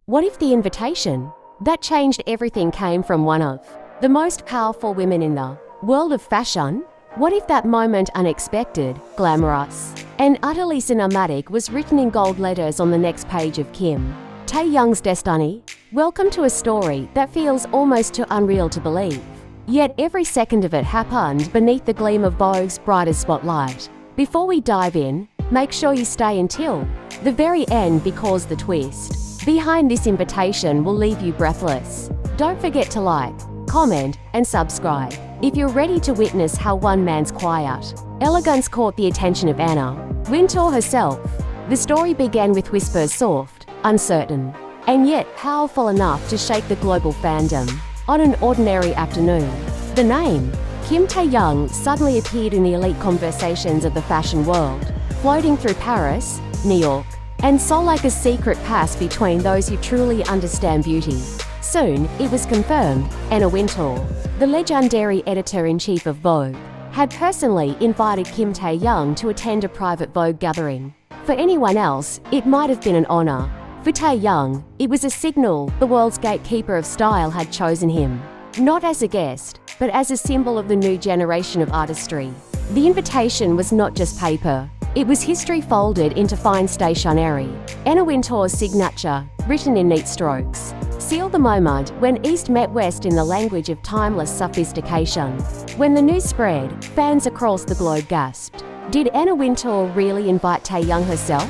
What if the invitation that changed everything came from one of the most powerful women in the world of fashion? What if that moment, unexpected, glamorous, and utterly cinematic, was written in gold letters on the next page of Kim Taehyung's destiny? Welcome to a story that feels almost too unreal to believe. Yet every second of it happened beneath the gleam of Vogue's brightest spotlight. Before we dive in, make sure you stay until the very end, because the twist behind this invitation will leave you breathless. Don't forget to like, comment, and subscribe if you're ready to witness how one man's quiet elegance caught the attention of Anna Wintour herself. The story began with whispers, soft, uncertain, and yet powerful enough to shake the global fandom. On an ordinary afternoon, the name Kim Taehyung suddenly appeared in the elite conversations of the fashion world, floating through Paris, New York, and Seoul like a secret pass between those who truly understand beauty. Soon, it was confirmed, Anna Wintour, the legendary editor-in-chief of Vogue, had personally invited Kim Taehyung to attend a private Vogue gathering. For anyone else, it might have been an honor. For Taehyung, it was a signal the world's gatekeeper of style had chosen him, not as a guest, but as a symbol of the new generation of artistry. The invitation was not just paper. It was history folded into fine stationery. Anna Wintour's signature, written in neat strokes, sealed the moment when East met West in the language of timeless sophistication. When the news spread, fans across the globe gasped. Did Anna Wintour really invite Taehyung herself?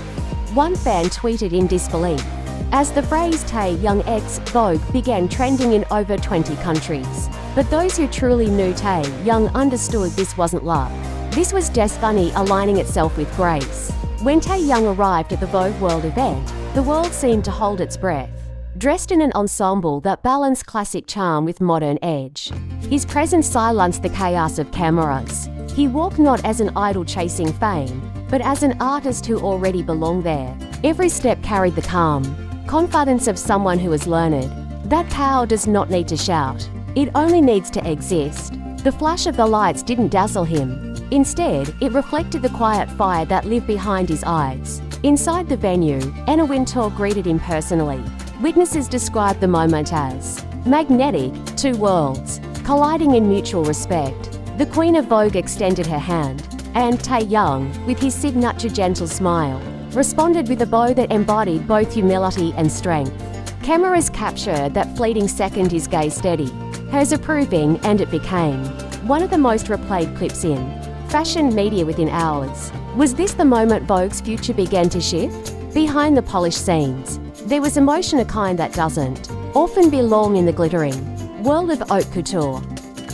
One fan tweeted in disbelief, as the phrase Taehyung x Vogue began trending in over 20 countries. But those who truly knew Taehyung understood this wasn't luck. This was destiny aligning itself with grace. When Taehyung arrived at the Vogue World event, the world seemed to hold its breath. Dressed in an ensemble that balanced classic charm with modern edge, his presence silenced the chaos of cameras. He walked not as an idol chasing fame, but as an artist who already belonged there. Every step carried the calm confidence of someone who has learned that power does not need to shout. It only needs to exist. The flash of the lights didn't dazzle him. Instead, it reflected the quiet fire that lived behind his eyes. Inside the venue, Anna Wintour greeted him personally. Witnesses described the moment as magnetic, two worlds colliding in mutual respect. The Queen of Vogue extended her hand, and Taehyung, with his signature gentle smile, responded with a bow that embodied both humility and strength. Cameras captured that fleeting second, his gaze steady, hers approving, and it became one of the most replayed clips in fashion media within hours. Was this the moment Vogue's future began to shift? Behind the polished scenes, there was emotion, a kind that doesn't often belong in the glittering world of haute couture.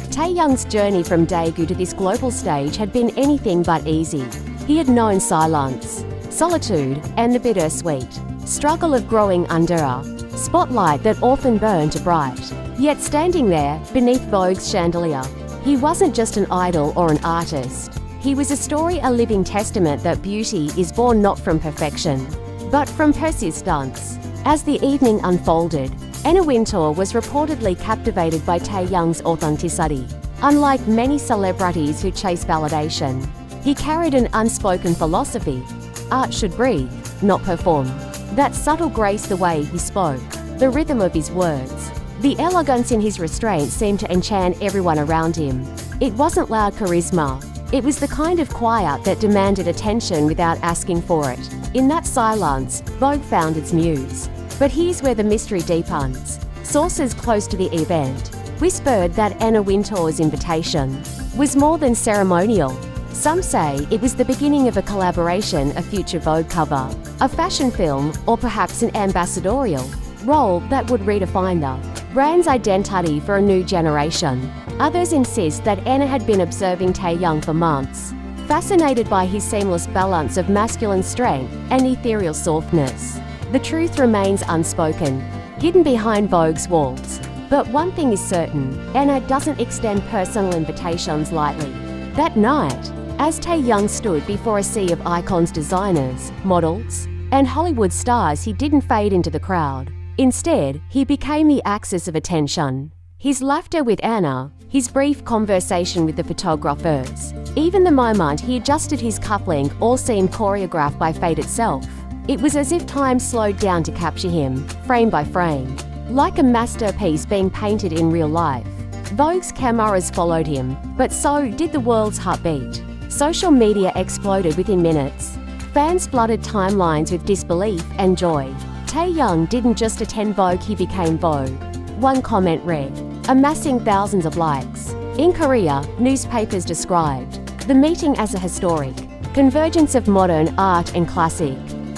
Taehyung's journey from Daegu to this global stage had been anything but easy. He had known silence, solitude, and the bittersweet struggle of growing under a spotlight that often burned bright. Yet standing there, beneath Vogue's chandelier, he wasn't just an idol or an artist. He was a story, a living testament that beauty is born not from perfection, but from persistence. As the evening unfolded, Anna Wintour was reportedly captivated by Taehyung's authenticity. Unlike many celebrities who chase validation, he carried an unspoken philosophy. Art should breathe, not perform. That subtle grace, the way he spoke, the rhythm of his words, the elegance in his restraint seemed to enchant everyone around him. It wasn't loud charisma. It was the kind of quiet that demanded attention without asking for it. In that silence, Vogue found its muse. But here's where the mystery deepens. Sources close to the event whispered that Anna Wintour's invitation was more than ceremonial. Some say it was the beginning of a collaboration, a future Vogue cover, a fashion film, or perhaps an ambassadorial role that would redefine the brand's identity for a new generation. Others insist that Anna had been observing Taehyung for months, fascinated by his seamless balance of masculine strength and ethereal softness. The truth remains unspoken, hidden behind Vogue's walls. But one thing is certain, Anna doesn't extend personal invitations lightly. That night, as Taehyung stood before a sea of icons, designers, models, and Hollywood stars, he didn't fade into the crowd. Instead, he became the axis of attention. His laughter with Anna, his brief conversation with the photographers, even the moment he adjusted his cufflink, all seemed choreographed by fate itself. It was as if time slowed down to capture him, frame by frame. Like a masterpiece being painted in real life. Vogue's cameras followed him, but so did the world's heartbeat. Social media exploded within minutes. Fans flooded timelines with disbelief and joy. Taehyung didn't just attend Vogue, he became Vogue. One comment read, amassing thousands of likes. In Korea, newspapers described the meeting as a historic convergence of modern art and classic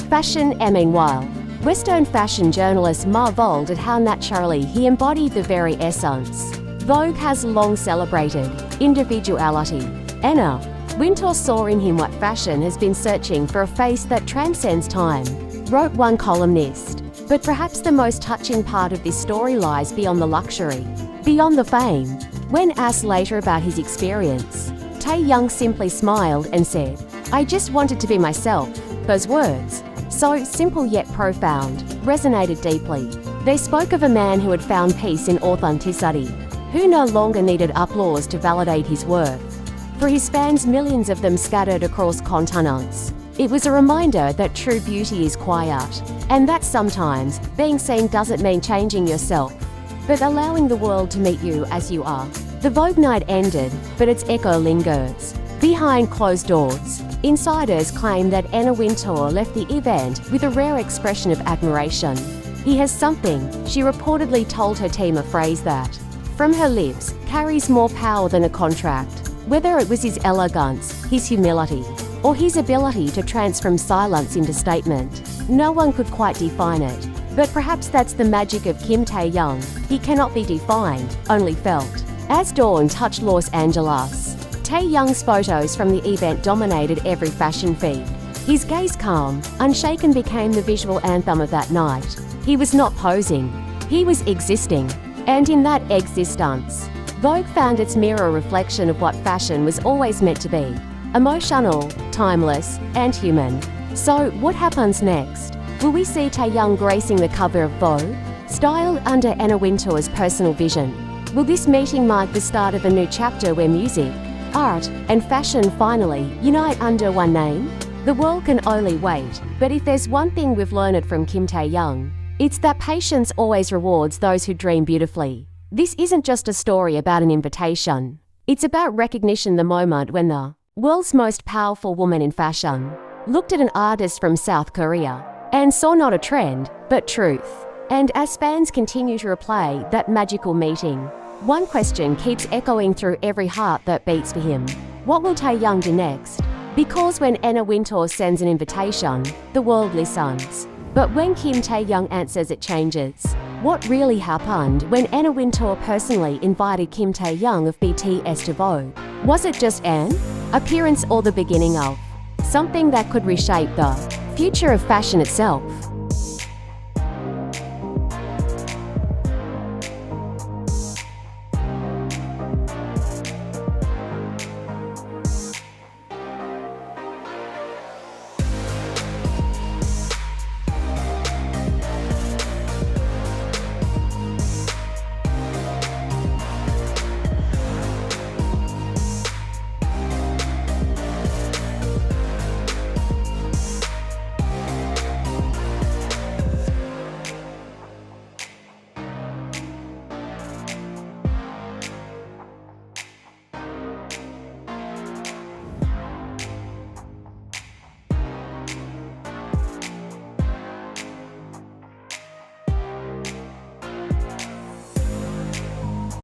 fashion. Meanwhile, Western fashion journalists marveled at how naturally he embodied the very essence. Vogue has long celebrated individuality. Anna Wintour saw in him what fashion has been searching for, a face that transcends time, wrote one columnist. But perhaps the most touching part of this story lies beyond the luxury, beyond the fame. When asked later about his experience, Taehyung simply smiled and said, "I just wanted to be myself." Those words, so simple yet profound, resonated deeply. They spoke of a man who had found peace in authenticity, who no longer needed applause to validate his worth. For his fans, millions of them scattered across continents, it was a reminder that true beauty is quiet, and that sometimes being seen doesn't mean changing yourself, but allowing the world to meet you as you are. The Vogue night ended, but its echo lingers. Behind closed doors, insiders claim that Anna Wintour left the event with a rare expression of admiration. "He has something," she reportedly told her team, a phrase that, from her lips, carries more power than a contract. Whether it was his elegance, his humility, or his ability to transform silence into statement, no one could quite define it. But perhaps that's the magic of Kim Taehyung. He cannot be defined, only felt. As dawn touched Los Angeles, Taehyung's photos from the event dominated every fashion feed. His gaze calm, unshaken, became the visual anthem of that night. He was not posing, he was existing. And in that existence, Vogue found its mirror reflection of what fashion was always meant to be: emotional, timeless, and human. So, what happens next? Will we see Taehyung gracing the cover of Vogue, styled under Anna Wintour's personal vision? Will this meeting mark the start of a new chapter where music, art, and fashion finally unite under one name? The world can only wait, but if there's one thing we've learned from Kim Taehyung, it's that patience always rewards those who dream beautifully. This isn't just a story about an invitation. It's about recognition, the moment when the world's most powerful woman in fashion looked at an artist from South Korea and saw not a trend, but truth. And as fans continue to replay that magical meeting, one question keeps echoing through every heart that beats for him. What will Taehyung do next? Because when Anna Wintour sends an invitation, the world listens. But when Kim Taehyung answers, it changes. What really happened when Anna Wintour personally invited Kim Taehyung of BTS to Vogue? Was it just an appearance or the beginning of something that could reshape the future of fashion itself?